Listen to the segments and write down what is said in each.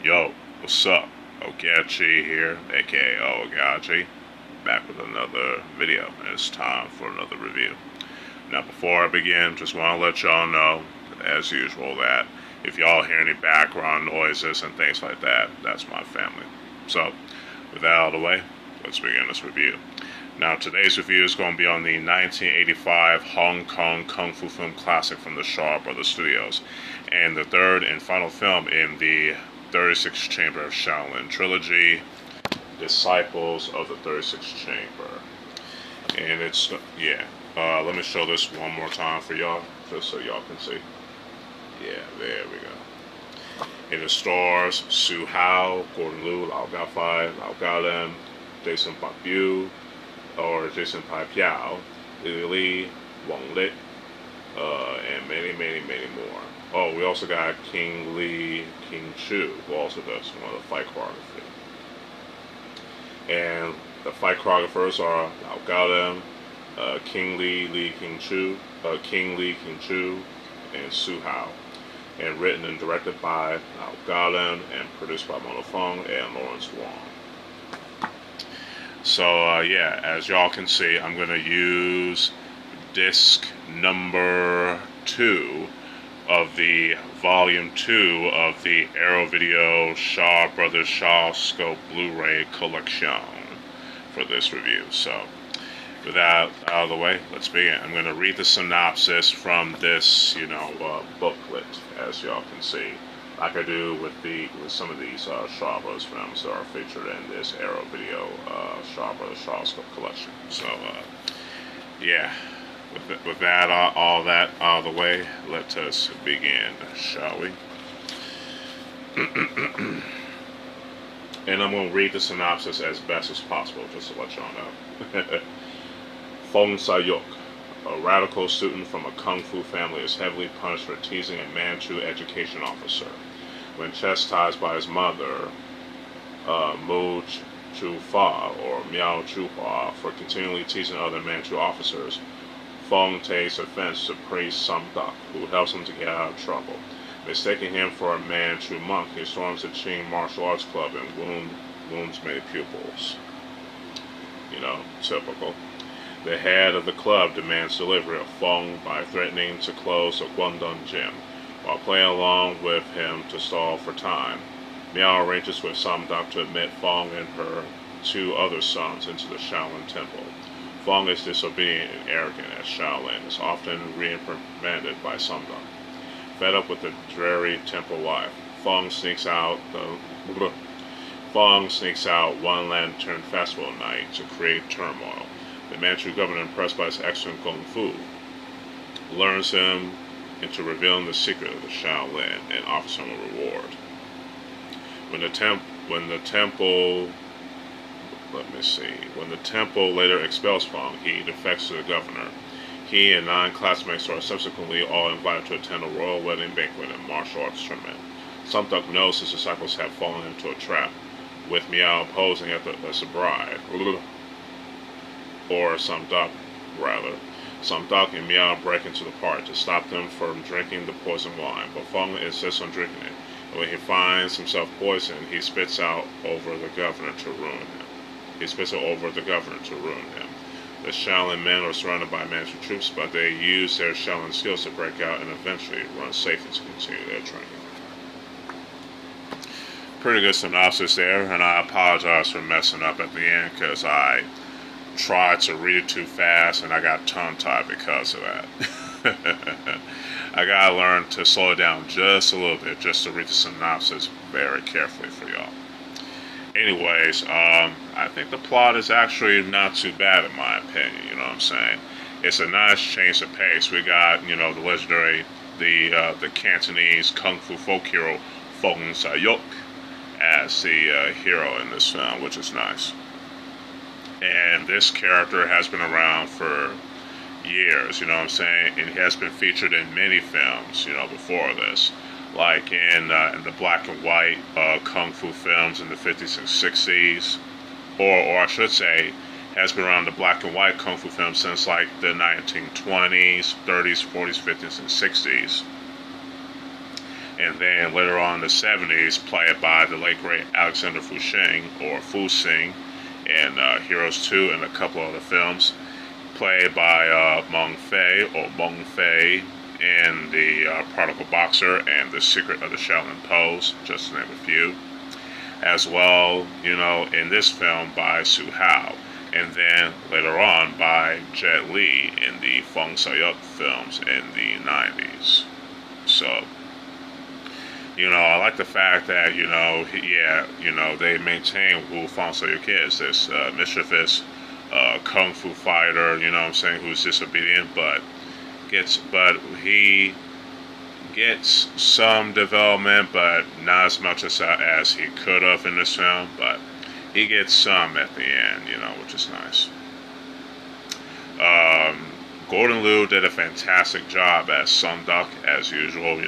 Yo, what's up? Ogechi here, aka Oaghaji, back with another video, and it's time for another review. Now, before I begin, just want to let y'all know, as usual, that if y'all hear any background noises and things like that, that's my family. So, with that out of the way, let's begin this review. Now, today's review is going to be on the 1985 Hong Kong Kung Fu film classic from the Shaw Brothers Studios, and the third and final film in the 36th Chamber of Shaolin Trilogy, Disciples of the 36th Chamber. And it's, let me show this one more time for y'all, just so y'all can see. Yeah, there we go. And it stars Hsiao, Gordon Liu, Lau Gafai, Lau Galem, Jason Biao, or Jason Piao, Li, Wong, and many more. Oh, we also got King-Chu, who also does some of the fight choreography. And the fight choreographers are Lau Galem, King King-Chu, and Hsiao. And written and directed by Lau Galem and produced by Fong and Lawrence Wong. So, as y'all can see, I'm going to use disc number 2 of the volume 2 of the Arrow Video Shaw Brothers Shaw Scope Blu-ray collection for this review. So, with that out of the way, let's begin. I'm going to read the synopsis from this, booklet, as y'all can see, like I do with some of these Shaw Brothers films that are featured in this Arrow Video Shaw Brothers Shaw Scope collection. So, with that, all that out of the way, let us begin, shall we? And I'm going to read the synopsis as best as possible, just to let y'all know. Fong Sayuk, a radical student from a kung fu family, is heavily punished for teasing a Manchu education officer. When chastised by his mother, Mu Chu Fa, or Miao Chu Hua, for continually teasing other Manchu officers, Fong takes offense to priest Sam Duck, who helps him to get out of trouble. Mistaking him for a Manchu monk, he storms the Chien martial arts club and wounds many pupils. Typical. The head of the club demands delivery of Fong by threatening to close the Guangdong gym. While playing along with him to stall for time, Miao arranges with Sam Duck to admit Fong and her 2 other sons into the Shaolin temple. Fong is disobedient and arrogant as Shaolin is often reprimanded by Sam Duck. Fed up with the dreary temple life, Fong sneaks out one lantern festival night to create turmoil. The Manchu governor, impressed by his excellent kung fu, learns him into revealing the secret of the Shaolin and offers him a reward. When the temple later expels Fong, he defects to the governor. He and 9 classmates are subsequently all invited to attend a royal wedding banquet and martial arts tournament. Sam Duck knows his disciples have fallen into a trap, with Miao posing as a bride. Or Sam Duck, rather. Sam Duck and Miao break into the party to stop them from drinking the poison wine, but Fong insists on drinking it, and when he finds himself poisoned, he spits out over the governor to ruin him. The Shaolin men are surrounded by Manchu troops, but they use their Shaolin skills to break out and eventually run safely to continue their training. Pretty good synopsis there, and I apologize for messing up at the end because I tried to read it too fast and I got tongue-tied because of that. I gotta learn to slow it down just a little bit just to read the synopsis very carefully for y'all. Anyways, I think the plot is actually not too bad in my opinion, you know what I'm saying? It's a nice change of pace. We got, the legendary, the Cantonese kung fu folk hero Fong Sayuk as the hero in this film, which is nice. And this character has been around for years, you know what I'm saying? And he has been featured in many films, before this. Like in the black and white kung fu films in the 50s and 60s. Or I should say, has been around the black and white kung fu films since like the 1920s, 30s, 40s, 50s, and 60s. And then later on in the 70s, played by the late great Alexander Fuxing, or Fu Xing, in Heroes 2 and a couple other films. Played by Meng Fei, or Meng Fei, in the Prodigal Boxer and The Secret of the Shaolin Pose, just to name a few. As well, in this film by Hsiao, and then later on by Jet Li in the Feng Sayuk films in the 90s. So, I like the fact that, they maintain who Feng Sayuk is, this mischievous kung fu fighter, who's disobedient, but he gets some development, but not as much as he could have in this film, but he gets some at the end, which is nice. Gordon Liu did a fantastic job as Sun Duck, as usual,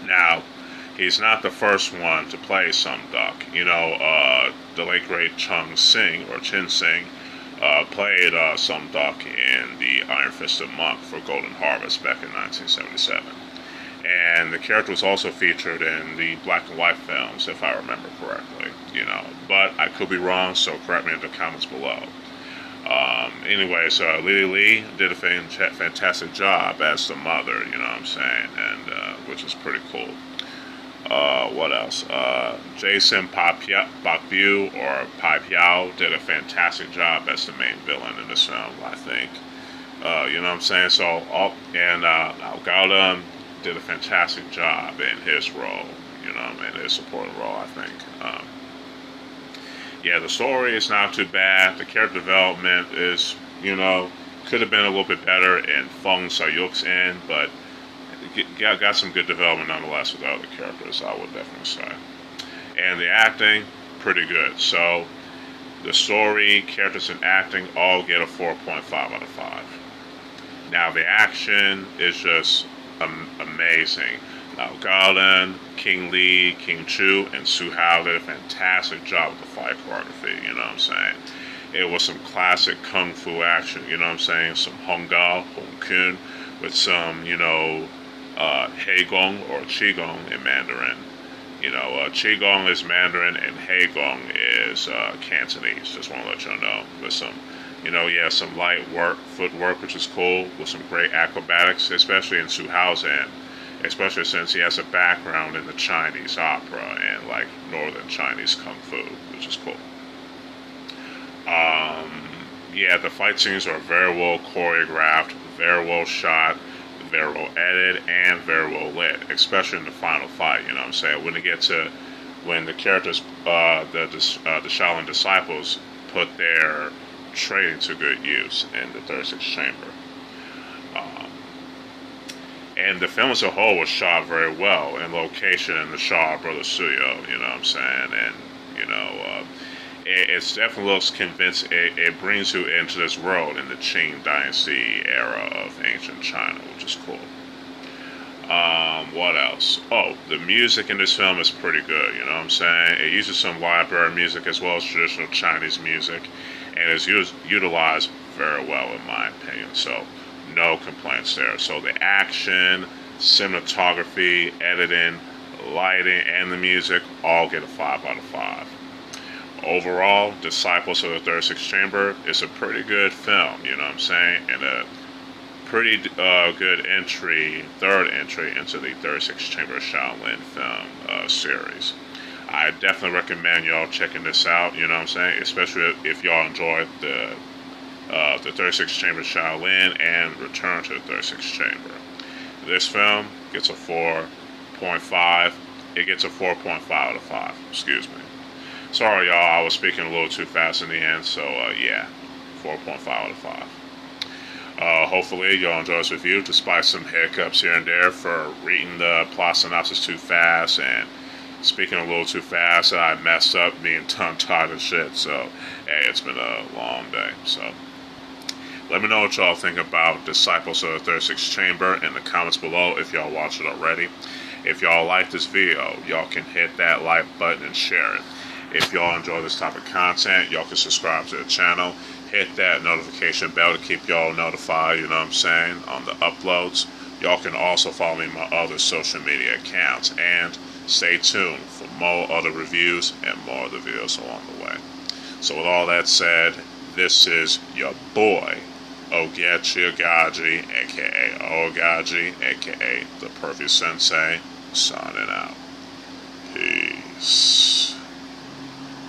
Now, he's not the first one to play Sun Duck. The late great Chien Sing played Sun Duck in the Iron Fisted Monk for Golden Harvest back in 1977. And the character was also featured in the black and white films, if I remember correctly, But I could be wrong, so correct me in the comments below. Anyway, so Li Li did a fantastic job as the mother, and which is pretty cool. What else? Jason Piao, or Piao, did a fantastic job as the main villain in this film, I think. So, Gautam did a fantastic job in his role, in his supporting role, I think. The story is not too bad. The character development is, could have been a little bit better in Feng Sayuk's end, but got some good development nonetheless with the other characters, I would definitely say. And the acting, pretty good. So, the story, characters, and acting all get a 4.5 out of 5. Now, the action is just amazing. Now, Galen, King Lee, King-Chu, and Hsiao did a fantastic job with the fight choreography, It was some classic kung fu action, Some Hong Gao, Hong Kun, with some, Hei Gong or Qigong in Mandarin. Qigong is Mandarin and Hei Gong is Cantonese, just want to let you know. With some, some light footwork, which is cool, with some great acrobatics, especially in Hsiao's end. Especially since he has a background in the Chinese opera and northern Chinese kung fu, which is cool. The fight scenes are very well choreographed, very well shot, very well edited, and very well lit, especially in the final fight. When the characters, the Shaolin disciples, put their training to good use in the 36th chamber. And the film as a whole was shot very well in location in the Shaw Brothers studio, And, it definitely looks convincing. It brings you into this world in the Qing Dynasty era of ancient China, which is cool. What else? Oh, the music in this film is pretty good, It uses some library music as well as traditional Chinese music, and is utilized very well, in my opinion. So, no complaints there. So the action, cinematography, editing, lighting, and the music all get a 5 out of 5. Overall, Disciples of the 36th Chamber is a pretty good film, And a pretty good third entry into the 36th Chamber Shaolin film series. I definitely recommend y'all checking this out, Especially if y'all enjoy the 36th Chamber Shaolin and Return to the 36th Chamber. This film gets a 4.5. It gets a 4.5 out of 5. Excuse me. Sorry, y'all. I was speaking a little too fast in the end. So, 4.5 out of 5. Hopefully, y'all enjoy this review, despite some hiccups here and there for reading the plot synopsis too fast and speaking a little too fast. I messed up, being tongue-tied and shit. So, hey, it's been a long day. So, let me know what y'all think about Disciples of the 36th Chamber in the comments below if y'all watched it already. If y'all like this video, y'all can hit that like button and share it. If y'all enjoy this type of content, y'all can subscribe to the channel. Hit that notification bell to keep y'all notified, on the uploads. Y'all can also follow me on my other social media accounts, and stay tuned for more other reviews and more other videos along the way. So with all that said, this is your boy, Ogechi Aghaji, aka Oaghaji, aka the Perfect Sensei, signing out. Peace.